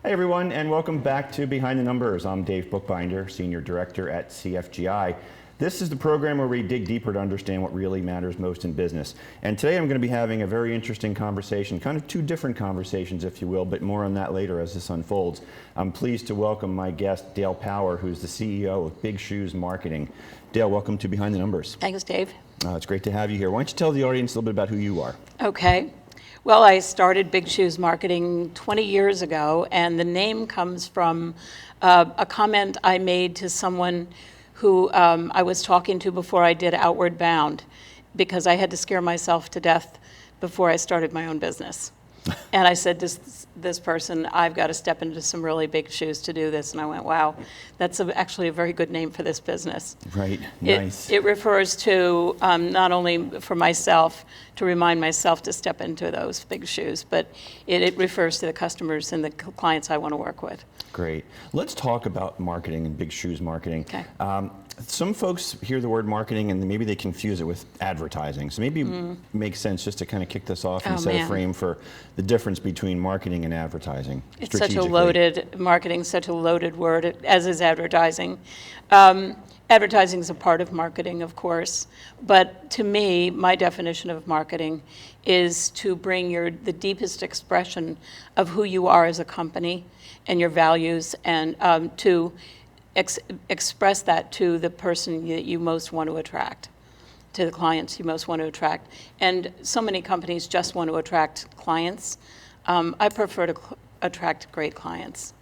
Hi everyone, and welcome back to Behind the Numbers. I'm Dave Bookbinder, Senior Director at CFGI. This is the program where we dig deeper to understand what really matters most in business. And today I'm going to be having a very interesting conversation, kind of two different conversations, if you will, but more on that later as this unfolds. I'm pleased to welcome my guest, Dale Power, who's the CEO of Big Shoes Marketing. Dale, welcome to Behind the Numbers. Thanks, Dave. It's great to have you here. Why don't you tell the audience a little bit about who you are? Okay. Well, I started Big Shoes Marketing 20 years ago, and the name comes from a comment I made to someone who I was talking to before I did Outward Bound, because I had to scare myself to death before I started my own business. And I said to this person, I've got to step into some really big shoes to do this. And I went, wow, that's actually a very good name for this business. Right, nice. It refers to not only for myself, to remind myself to step into those big shoes, but it refers to the customers and the clients I want to work with. Great. Let's talk about marketing and Big Shoes Marketing. Okay. Some folks hear the word marketing and maybe they confuse it with advertising. So maybe it makes sense just to kind of kick this off and set a frame for the difference between marketing and advertising. It's such a marketing's such a loaded word, as is advertising. Advertising is a part of marketing, of course, but to me, my definition of marketing is to bring the deepest expression of who you are as a company and your values, and to express that to the person that you most want to attract, to the clients you most want to attract. And so many companies just want to attract clients. I prefer to attract great clients.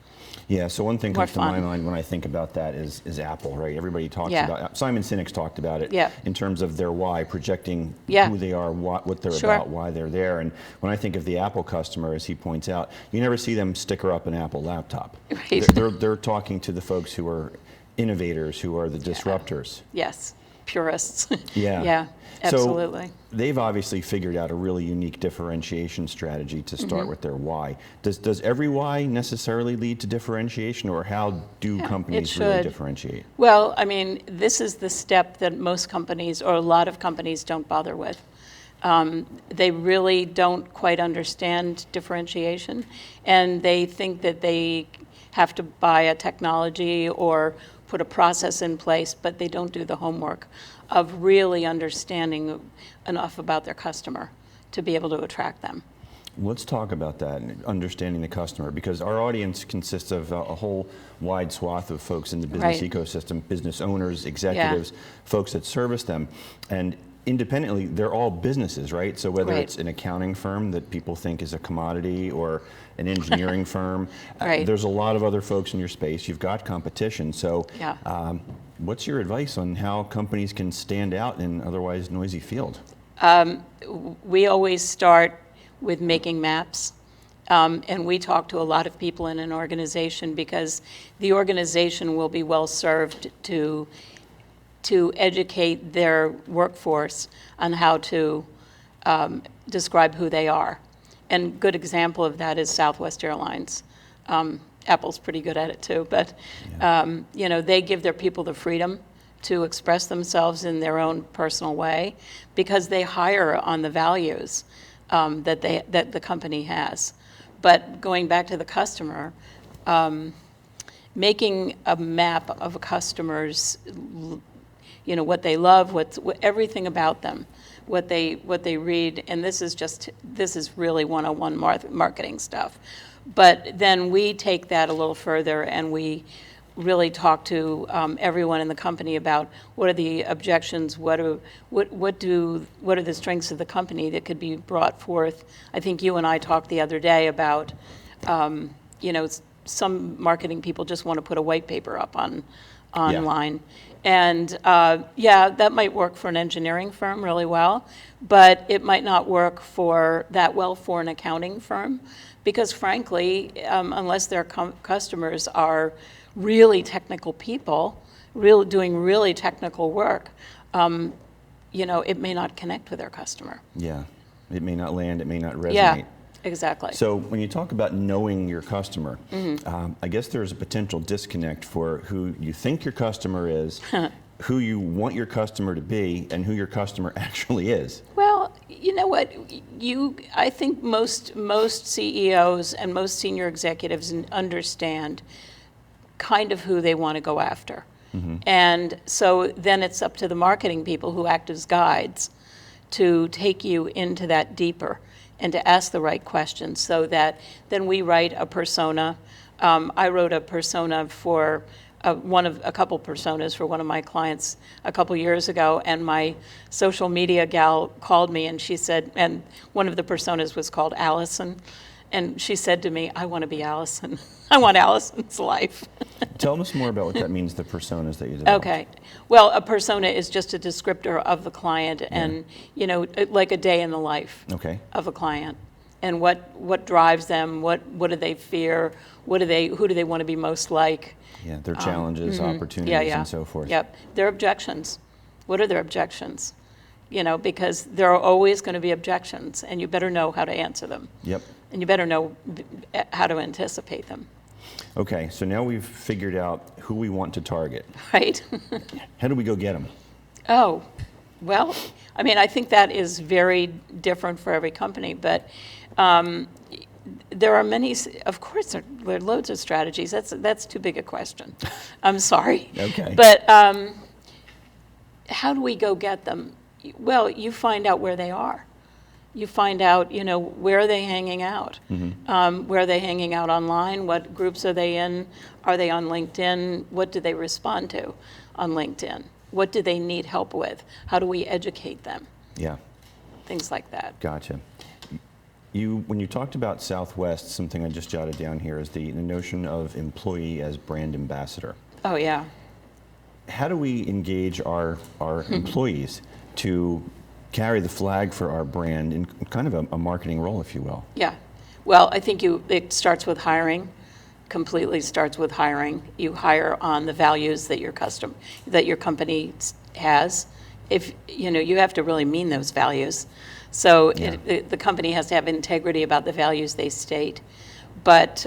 Yeah, so one thing comes to my mind when I think about that is Apple, right? Everybody talks about, Simon Sinek's talked about it in terms of their why, projecting who they are, what they're about, why they're there. And when I think of the Apple customer, as he points out, you never see them sticker up an Apple laptop. Right. They're talking to the folks who are innovators, who are the disruptors. Yes, purists. Yeah. Absolutely. So they've obviously figured out a really unique differentiation strategy to start with their why. Does every why necessarily lead to differentiation, or how do companies really differentiate? Well, I mean, this is the step that most companies, or a lot of companies, don't bother with. They really don't quite understand differentiation, and they think that they have to buy a technology or put a process in place, but they don't do the homework of really understanding enough about their customer to be able to attract them. Let's talk about that, understanding the customer, because our audience consists of a whole wide swath of folks in the business ecosystem, business owners, executives, folks that service them. And independently, they're all businesses, right? So whether it's an accounting firm that people think is a commodity, or an engineering firm, there's a lot of other folks in your space. You've got competition. So what's your advice on how companies can stand out in an otherwise noisy field? We always start with making maps. And we talk to a lot of people in an organization, because the organization will be well served to educate their workforce on how to describe who they are. And a good example of that is Southwest Airlines. Apple's pretty good at it too, but you know, they give their people the freedom to express themselves in their own personal way, because they hire on the values that the company has. But going back to the customer, making a map of a customer's, you know, what they love, everything about them, what they read, and this is really one-on-one marketing stuff. But then we take that a little further, and we really talk to everyone in the company about what are the objections, what are the strengths of the company that could be brought forth. I think you and I talked the other day about, you know, some marketing people just want to put a white paper up online. And that might work for an engineering firm really well, but it might not work for an accounting firm, because frankly, unless their customers are really technical people, doing really technical work, you know, it may not connect with their customer. Yeah, it may not land, it may not resonate. Yeah, exactly. So when you talk about knowing your customer, I guess there's a potential disconnect for who you think your customer is, who you want your customer to be, and who your customer actually is. Well, You know what? I think most CEOs and most senior executives understand kind of who they want to go after. And so then it's up to the marketing people who act as guides to take you into that deeper and to ask the right questions, so that then we write a persona. I wrote a persona for a couple personas for one of my clients a couple years ago, and my social media gal called me and she said, and one of the personas was called Allison, and she said to me, I want to be Allison. I want Allison's life. Tell us more about what that means, the personas that you developed. Okay. Well, a persona is just a descriptor of the client, and like a day in the life of a client, and what drives them, what do they fear, who do they want to be most like? Yeah, their challenges, opportunities, and so forth. Yep. Their objections. What are their objections? Because there are always going to be objections, and you better know how to answer them. Yep. And you better know how to anticipate them. Okay, so now we've figured out who we want to target. Right. How do we go get them? Oh, well, I mean, I think that is very different for every company, but there are many, of course, there are loads of strategies. That's too big a question. I'm sorry. Okay. But how do we go get them? Well, you find out where they are. You find out, where are they hanging out? Where are they hanging out online? What groups are they in? Are they on LinkedIn? What do they respond to on LinkedIn? What do they need help with? How do we educate them? Yeah. Things like that. Gotcha. When you talked about Southwest, something I just jotted down here is the notion of employee as brand ambassador. Oh, yeah. How do we engage our employees to carry the flag for our brand in kind of a marketing role, if you will? Yeah. Well, I think it starts with hiring. Completely starts with hiring. You hire on the values that your company has. If you have to really mean those values. So the company has to have integrity about the values they state. But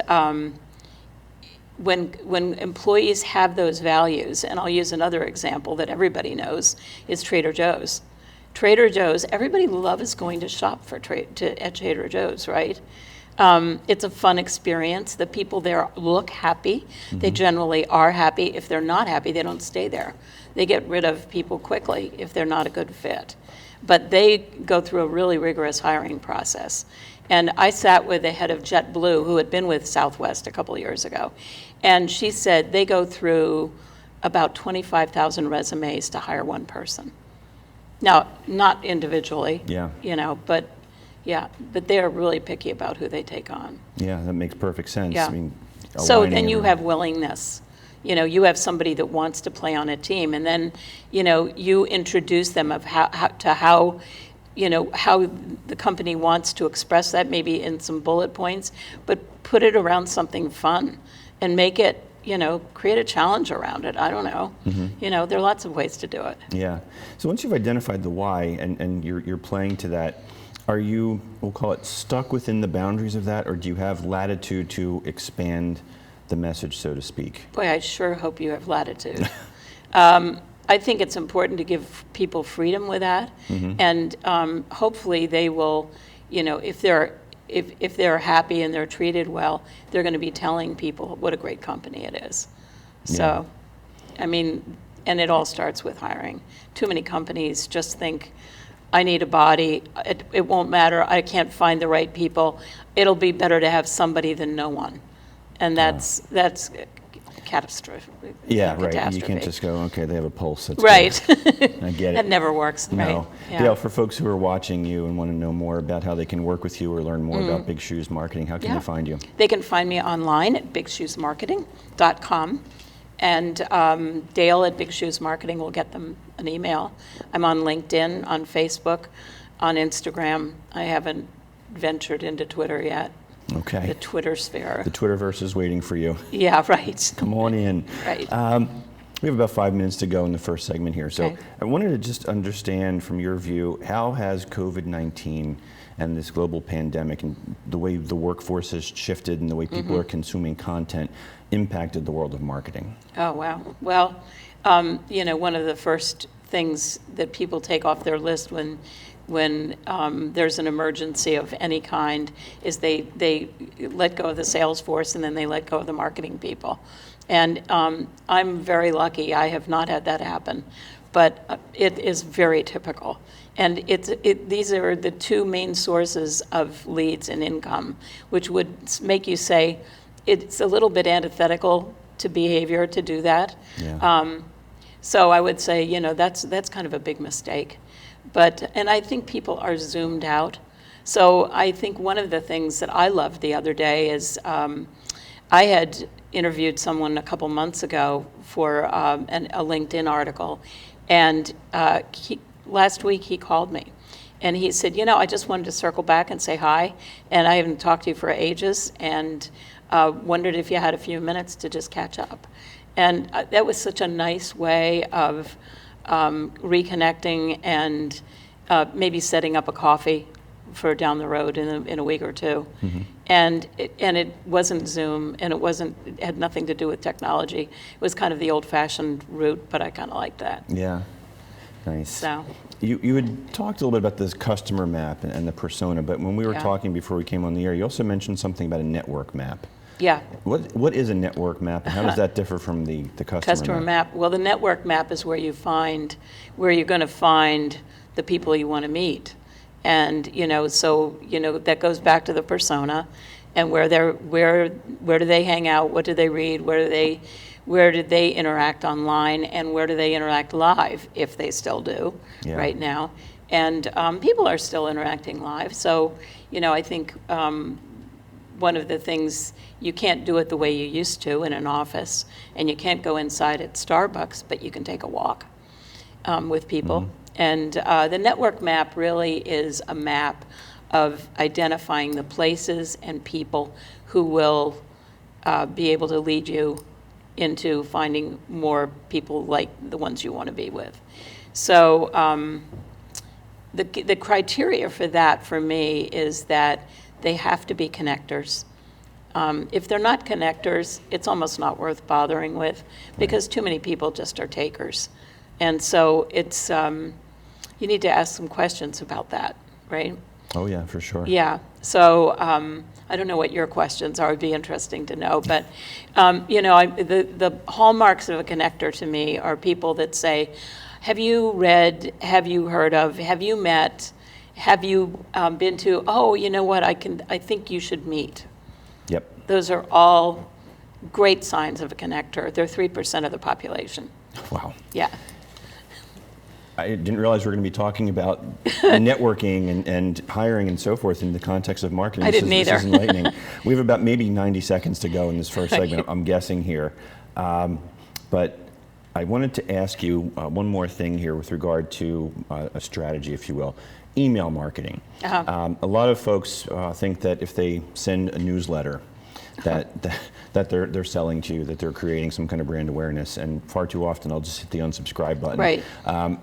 when employees have those values, and I'll use another example that everybody knows, is Trader Joe's. Trader Joe's, everybody loves going to shop at Trader Joe's, right? It's a fun experience. The people there look happy. They generally are happy. If they're not happy, they don't stay there. They get rid of people quickly if they're not a good fit. But they go through a really rigorous hiring process. And I sat with the head of JetBlue, who had been with Southwest a couple of years ago, and she said they go through about 25,000 resumes to hire one person. Now, not individually, but they're really picky about who they take on. Yeah, that makes perfect sense. Yeah. I mean, so then you have willingness. You have somebody that wants to play on a team, and then, you introduce them of how the company wants to express that, maybe in some bullet points, but put it around something fun and make it, create a challenge around it. I don't know. There are lots of ways to do it. Yeah. So once you've identified the why and you're playing to that, are you, we'll call it, stuck within the boundaries of that, or do you have latitude to expand the message, so to speak? Boy, I sure hope you have latitude. I think it's important to give people freedom with that, and hopefully they will, if they're happy and they're treated well, they're going to be telling people what a great company it is. So, I mean, and it all starts with hiring. Too many companies just think, I need a body, it won't matter, I can't find the right people, it'll be better to have somebody than no one. And that's catastrophic. Yeah, right. You can't just go, okay, they have a pulse. That's right. I get it. That never works. No. Right. Yeah. Dale, for folks who are watching you and want to know more about how they can work with you or learn more about Big Shoes Marketing, how can they find you? They can find me online at bigshoesmarketing.com. And Dale at Big Shoes Marketing will get them an email. I'm on LinkedIn, on Facebook, on Instagram. I haven't ventured into Twitter yet. Okay. The Twitter sphere. The Twitterverse is waiting for you. Yeah, right. Come on in. Right. We have about 5 minutes to go in the first segment here. So I wanted to just understand from your view, how has COVID-19 and this global pandemic and the way the workforce has shifted and the way people are consuming content impacted the world of marketing? Oh, wow. Well, one of the first things that people take off their list when when there's an emergency of any kind is they let go of the sales force and then they let go of the marketing people. And I'm very lucky. I have not had that happen, but it is very typical. And these are the two main sources of leads and income, which would make you say it's a little bit antithetical to behavior to do that. Yeah. So I would say, that's kind of a big mistake. And I think people are zoomed out. So I think one of the things that I loved the other day is I had interviewed someone a couple months ago for a LinkedIn article, and last week he called me. And he said, I just wanted to circle back and say hi, and I haven't talked to you for ages, and wondered if you had a few minutes to just catch up. And that was such a nice way of reconnecting and maybe setting up a coffee for down the road in a week or two. Mm-hmm. And it wasn't Zoom, and it had nothing to do with technology. It was kind of the old-fashioned route, but I kind of liked that. Yeah, nice. So. You had talked a little bit about this customer map and the persona, but when we were talking before we came on the air, you also mentioned something about a network map. Yeah. What is a network map, and how does that differ from the customer map? Well, the network map is where you're going to find the people you want to meet. And, that goes back to the persona and where do they hang out? What do they read? Where do they interact online, and where do they interact live, if they still do right now? And people are still interacting live. So, I think one of the things, you can't do it the way you used to in an office, and you can't go inside at Starbucks, but you can take a walk with people. Mm-hmm. And the network map really is a map of identifying the places and people who will be able to lead you into finding more people like the ones you want to be with. So the criteria for that, for me, is that they have to be connectors. If they're not connectors, it's almost not worth bothering with, because too many people just are takers. And so it's you need to ask some questions about that, right? Oh yeah, for sure. Yeah. So I don't know what your questions are. It'd be interesting to know. But the hallmarks of a connector to me are people that say, "Have you read? Have you heard of? Have you met? Have you been to? Oh, you know what? I think you should meet." Yep. Those are all great signs of a connector. They're 3% of the population. Wow. Yeah. I didn't realize we were going to be talking about networking and hiring and so forth in the context of marketing. I didn't either. This is enlightening. We have about maybe 90 seconds to go in this first segment, I'm guessing here. But I wanted to ask you one more thing here with regard to a strategy, if you will. Email marketing. Uh-huh. A lot of folks think that if they send a newsletter, that they're selling to you, that they're creating some kind of brand awareness, and far too often I'll just hit the unsubscribe button. Right.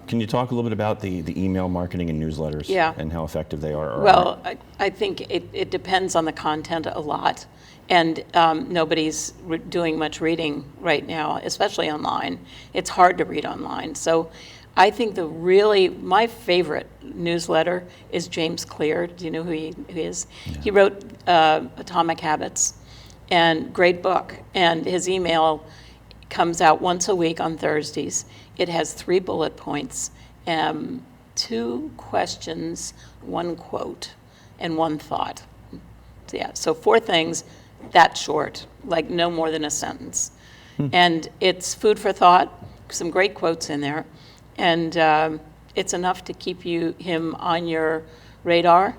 Can you talk a little bit about the email marketing and newsletters and how effective they are? Well, I think it depends on the content a lot, and nobody's doing much reading right now, especially online. It's hard to read online. So I think my favorite newsletter is James Clear. Do you know who he is? Yeah. He wrote Atomic Habits, and great book. And his email comes out once a week on Thursdays. It has 3 bullet points, 2 questions, 1 quote, and 1 thought. So 4 things, that short, like no more than a sentence. And it's food for thought, some great quotes in there. And it's enough to keep him on your radar,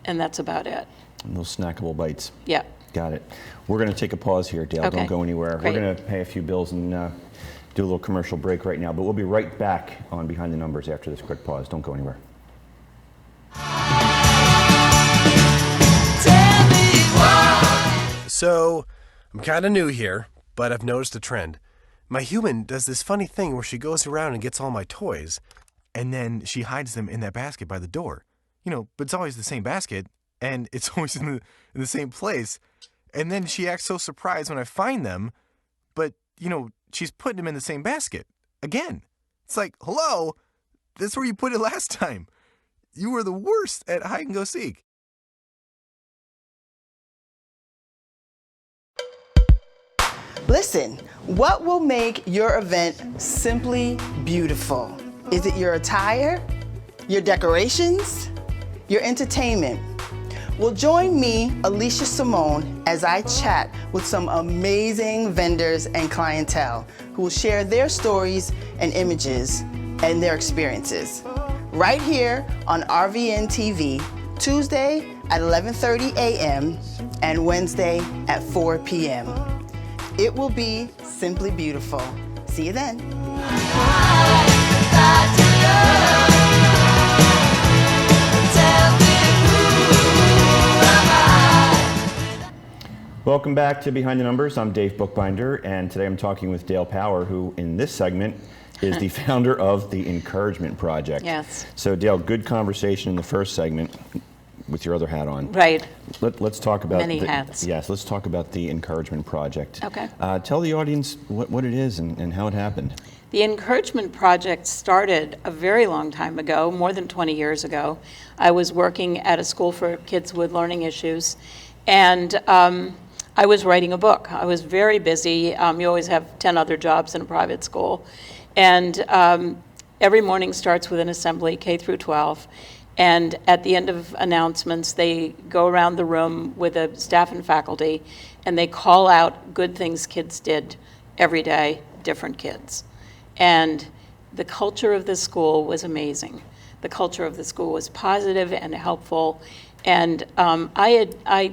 and that's about it. And those snackable bites. Yeah. Got it. We're going to take a pause here, Dale. Okay. Don't go anywhere. Great. We're going to pay a few bills and do a little commercial break right now, but we'll be right back on Behind the Numbers after this quick pause. Don't go anywhere. So, I'm kind of new here, but I've noticed a trend. My human does this funny thing where she goes around and gets all my toys, and then she hides them in that basket by the door. But it's always the same basket, and it's always in the same place. And then she acts so surprised when I find them, but, she's putting them in the same basket again. It's like, hello, that's where you put it last time. You were the worst at hide and go seek. Listen, what will make your event simply beautiful? Is it your attire, your decorations, your entertainment? Well, join me, Alicia Simone, as I chat with some amazing vendors and clientele who will share their stories and images and their experiences. Right here on RVN TV, Tuesday at 11:30 a.m. and Wednesday at 4 p.m. It will be simply beautiful. See you then. Welcome back to Behind the Numbers. I'm Dave Bookbinder, and today I'm talking with Dale Power, who in this segment is the founder of the Encouragement Project. Yes. So Dale, good conversation in the first segment with your other hat on. Right. Let's talk about Many hats. Yes, let's talk about the Encouragement Project. Okay. Tell the audience what it is and how it happened. The Encouragement Project started a very long time ago, more than 20 years ago. I was working at a school for kids with learning issues, and I was writing a book. I was very busy. You always have 10 other jobs in a private school. And every morning starts with an assembly, K through 12. And at the end of announcements, they go around the room with the staff and faculty, and they call out good things kids did every day, different kids. And the culture of the school was amazing. The culture of the school was positive and helpful. And I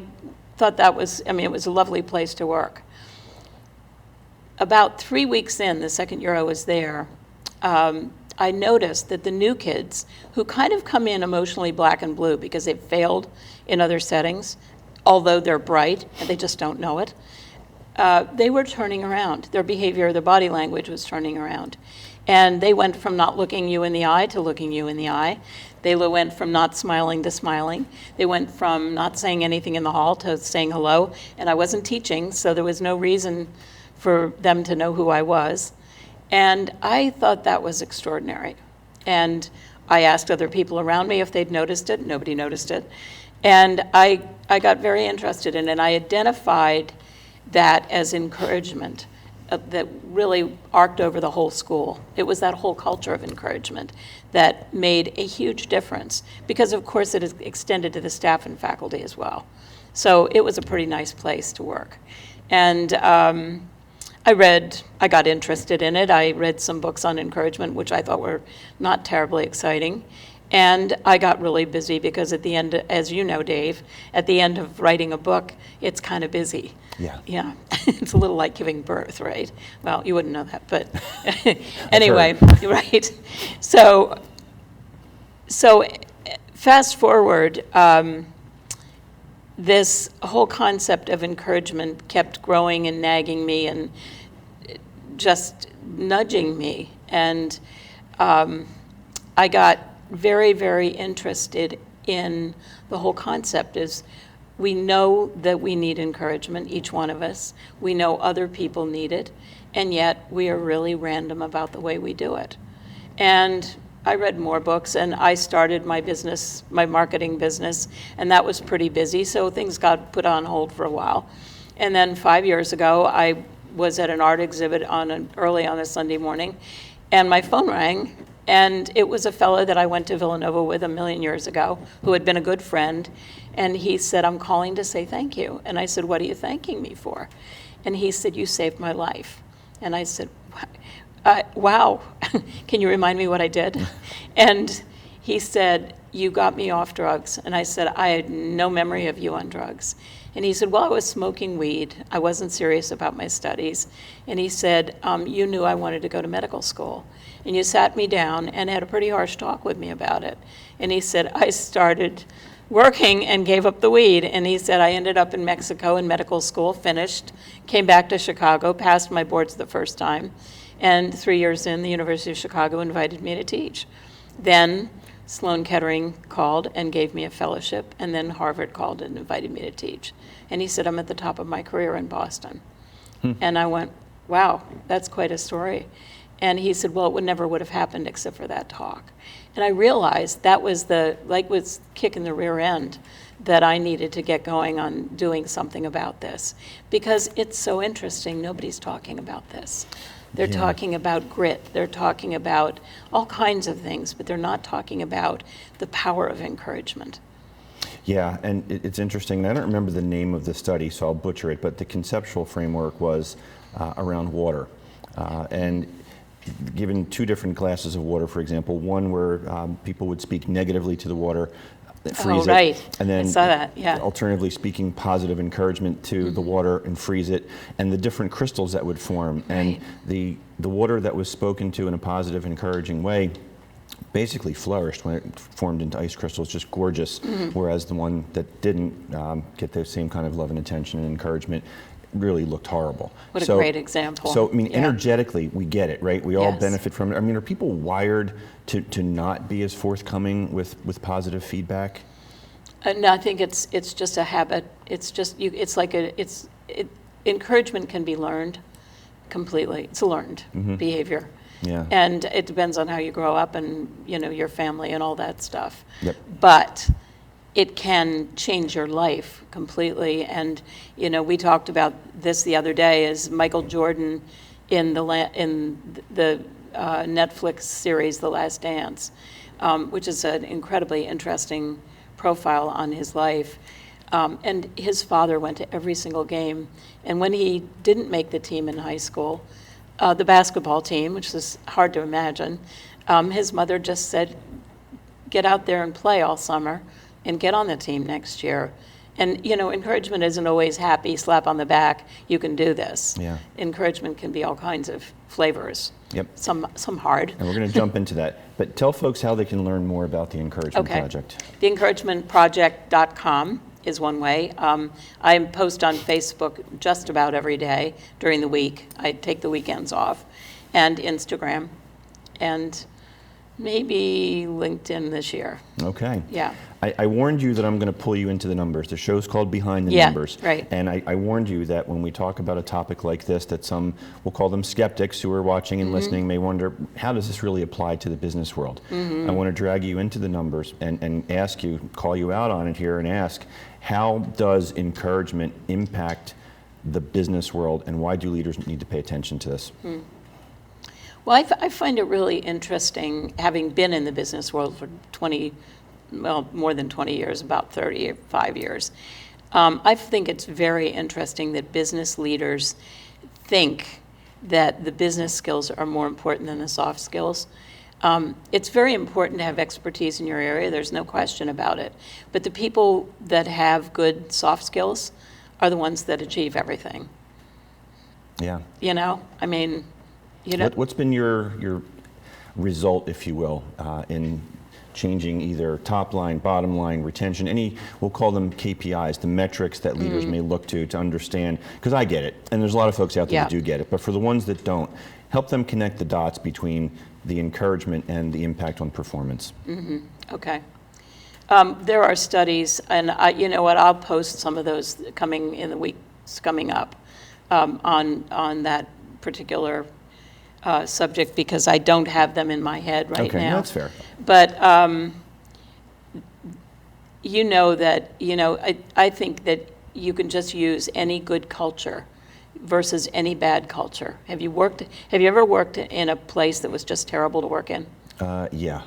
thought that was, it was a lovely place to work. About 3 weeks in, the second year I was there, I noticed that the new kids, who kind of come in emotionally black and blue because they've failed in other settings, although they're bright and they just don't know it, they were turning around. Their behavior, their body language was turning around. And they went from not looking you in the eye to looking you in the eye. They went from not smiling to smiling. They went from not saying anything in the hall to saying hello. And I wasn't teaching, so there was no reason for them to know who I was. And I thought that was extraordinary. And I asked other people around me if they'd noticed it. Nobody noticed it. And I got very interested in it. I identified that as encouragement that really arced over the whole school. It was that whole culture of encouragement that made a huge difference, because of course it is extended to the staff and faculty as well. So it was a pretty nice place to work. And I got interested in it. I read some books on encouragement, which I thought were not terribly exciting. And I got really busy because at the end, as you know, Dave, at the end of writing a book, it's kind of busy. Yeah. Yeah. It's a little like giving birth, right? Well, you wouldn't know that, but anyway, right. So fast forward, this whole concept of encouragement kept growing and nagging me and just nudging me. And I got very, very interested in the whole concept. Is we know that we need encouragement, each one of us. We know other people need it, and yet we are really random about the way we do it. And I read more books, and I started my business, my marketing business, and that was pretty busy, so things got put on hold for a while. And then 5 years ago, I was at an art exhibit early on a Sunday morning, and my phone rang, and it was a fellow that I went to Villanova with a million years ago, who had been a good friend, and he said, "I'm calling to say thank you." And I said, "What are you thanking me for?" And he said, "You saved my life." And I said, "Wow, can you remind me what I did?" And he said, "You got me off drugs." And I said, "I had no memory of you on drugs." And he said, "Well, I was smoking weed. I wasn't serious about my studies." And he said, "You knew I wanted to go to medical school. And you sat me down and had a pretty harsh talk with me about it." And he said, "I started working and gave up the weed." And he said, "I ended up in Mexico in medical school, finished, came back to Chicago, passed my boards the first time. And 3 years in, the University of Chicago invited me to teach. Then Sloan Kettering called and gave me a fellowship, and then Harvard called and invited me to teach." And he said, "I'm at the top of my career in Boston." And I went, "Wow, that's quite a story." And he said, well, it never would have happened except for that talk. And I realized that was was kick in the rear end that I needed to get going on doing something about this. Because it's so interesting, nobody's talking about this. They're talking about grit, they're talking about all kinds of things, but they're not talking about the power of encouragement. Yeah, and it's interesting, and I don't remember the name of the study, so I'll butcher it, but the conceptual framework was around water. And given two different glasses of water, for example, one where people would speak negatively to the water, freeze right. it, and then I saw that, yeah. Alternatively speaking positive encouragement to the water and freeze it, and the different crystals that would form. And the water that was spoken to in a positive, encouraging way basically flourished when it formed into ice crystals, just gorgeous, whereas the one that didn't get the same kind of love and attention and encouragement really looked horrible. What a great example. So, I mean, energetically, we get it, right? We all Yes. benefit from it. I mean, are people wired to not be as forthcoming with positive feedback? No, I think it's just a habit. It's just, it's like encouragement can be learned completely. It's a learned behavior. Yeah. And it depends on how you grow up and, your family and all that stuff. Yep. But it can change your life completely. And, we talked about this the other day as Michael Jordan in the Netflix series, The Last Dance, which is an incredibly interesting profile on his life. And his father went to every single game. And when he didn't make the team in high school, the basketball team, which is hard to imagine, his mother just said, get out there and play all summer and get on the team next year. And, encouragement isn't always happy, slap on the back, you can do this. Yeah. Encouragement can be all kinds of flavors. Yep. Some hard. And we're going to jump into that. But tell folks how they can learn more about the Encouragement Okay. Project. TheEncouragementProject.com is one way. I post on Facebook just about every day during the week. I take the weekends off. And Instagram. And maybe LinkedIn this year. Okay. Yeah. I warned you that I'm going to pull you into the numbers. The show's called Behind the Yeah, Numbers. right. And I warned you that when we talk about a topic like this, that some, we'll call them skeptics who are watching and listening, may wonder, how does this really apply to the business world? I want to drag you into the numbers and ask you, call you out on it here and ask, how does encouragement impact the business world, and why do leaders need to pay attention to this? Well, I find it really interesting, having been in the business world for more than 20 years, about 35 years. I think it's very interesting that business leaders think that the business skills are more important than the soft skills. It's very important to have expertise in your area, there's no question about it. But the people that have good soft skills are the ones that achieve everything. Yeah. I mean, What's been your result, if you will, in changing either top line, bottom line, retention, we'll call them KPIs, the metrics that leaders may look to understand, because I get it, and there's a lot of folks out there that do get it, but for the ones that don't, help them connect the dots between the encouragement and the impact on performance. Okay. There are studies, and you know what, I'll post some of those coming in the weeks coming up on that particular subject, because I don't have them in my head right Okay, now. that's fair. But I think that you can just use any good culture versus any bad culture. Have you ever worked in a place that was just terrible to work in? Yeah.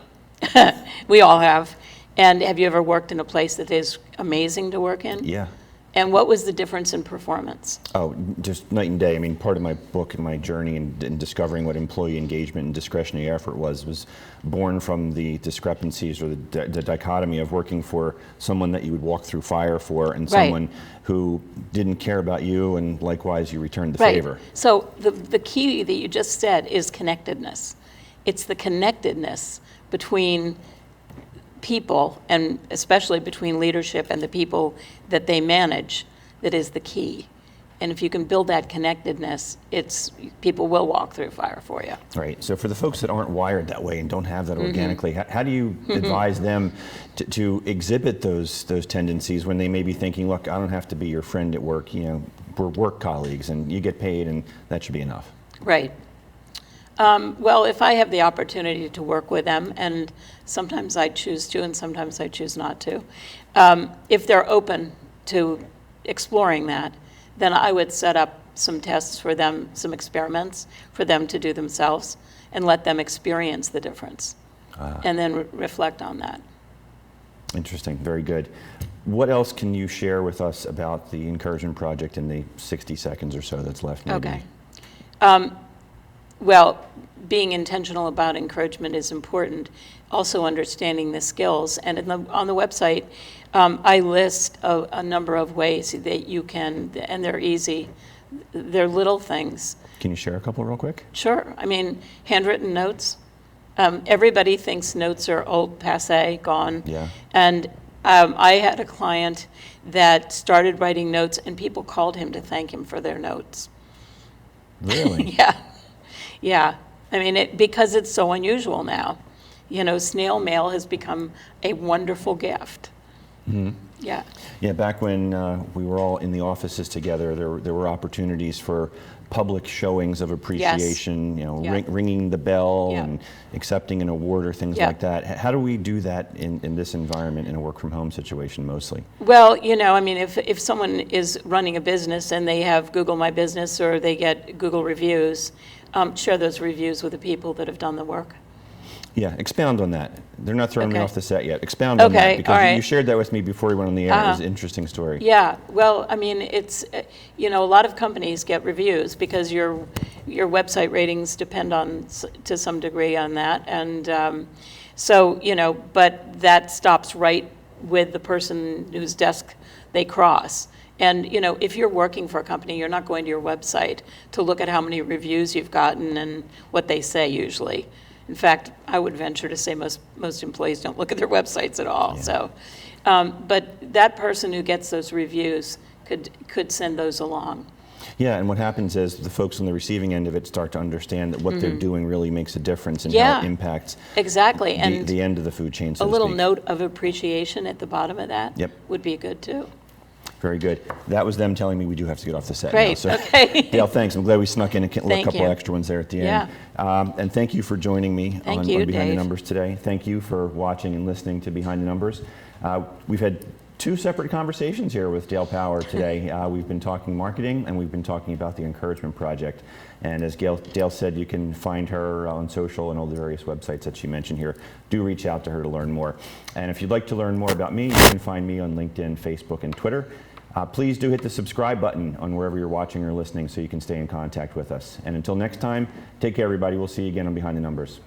We all have. And have you ever worked in a place that is amazing to work in? Yeah. And what was the difference in performance? Oh, just night and day. I mean, part of my book and my journey in discovering what employee engagement and discretionary effort was born from the discrepancies or the dichotomy of working for someone that you would walk through fire for and someone who didn't care about you, and likewise you returned the favor. So the key that you just said is connectedness. It's the connectedness between people, and especially between leadership and the people that they manage, that is the key. And if you can build that connectedness, people will walk through fire for you. Right. So for the folks that aren't wired that way and don't have that organically, how do you advise them to exhibit those tendencies when they may be thinking, look, I don't have to be your friend at work, we're work colleagues and you get paid and that should be enough? Right. Well, if I have the opportunity to work with them, and sometimes I choose to and sometimes I choose not to, if they're open to exploring that, then I would set up some tests for them, some experiments for them to do themselves, and let them experience the difference, and then reflect on that. Interesting, very good. What else can you share with us about the Encouragement Project in the 60 seconds or so that's left? Maybe? Okay. Well, being intentional about encouragement is important. Also understanding the skills. And on the website, I list a number of ways that you can, and they're easy. They're little things. Can you share a couple real quick? Sure. I mean, handwritten notes. Everybody thinks notes are old, passé, gone. Yeah. And I had a client that started writing notes, and people called him to thank him for their notes. Really? Yeah. Yeah. I mean, because it's so unusual now. You know, snail mail has become a wonderful gift. Mm-hmm. Yeah. Yeah, back when we were all in the offices together, there were opportunities for public showings of appreciation, you know, Yeah. ringing the bell Yeah. and accepting an award or things Yeah. like that. How do we do that in this environment, in a work from home situation mostly? Well, you know, I mean, if someone is running a business and they have Google My Business or they get Google reviews, share those reviews with the people that have done the work. Yeah, expound on that. They're not throwing me Okay. off the set yet. Expound on that, Okay, because all right. you shared that with me before we went on the air. It was an interesting story. Yeah, well, I mean, it's, you know, a lot of companies get reviews because your website ratings depend on, to some degree, on that. And so, you know, but that stops right with the person whose desk they cross. And, you know, if you're working for a company, you're not going to your website to look at how many reviews you've gotten and what they say usually. In fact, I would venture to say most employees don't look at their websites at all. Yeah. So, but that person who gets those reviews could send those along. Yeah, and what happens is the folks on the receiving end of it start to understand that what they're doing really makes a difference and how Yeah. it impacts Exactly, and the end of the food chain, so a to little speak. note of appreciation at the bottom of that Yep. would be good too. Very good. That was them telling me we do have to get off the set Great, now. So, okay. Dale, thanks. I'm glad we snuck in a Thank couple you. extra ones there at the end. And thank you for joining me Thank on you, Behind the Dave. Numbers today. Thank you for watching and listening to Behind the Numbers. We've had two separate conversations here with Dale Power today. We've been talking marketing and we've been talking about the Encouragement Project. And as Dale said, you can find her on social and all the various websites that she mentioned here. Do reach out to her to learn more. And if you'd like to learn more about me, you can find me on LinkedIn, Facebook, and Twitter. Please do hit the subscribe button on wherever you're watching or listening so you can stay in contact with us. And until next time, take care, everybody. We'll see you again on Behind the Numbers.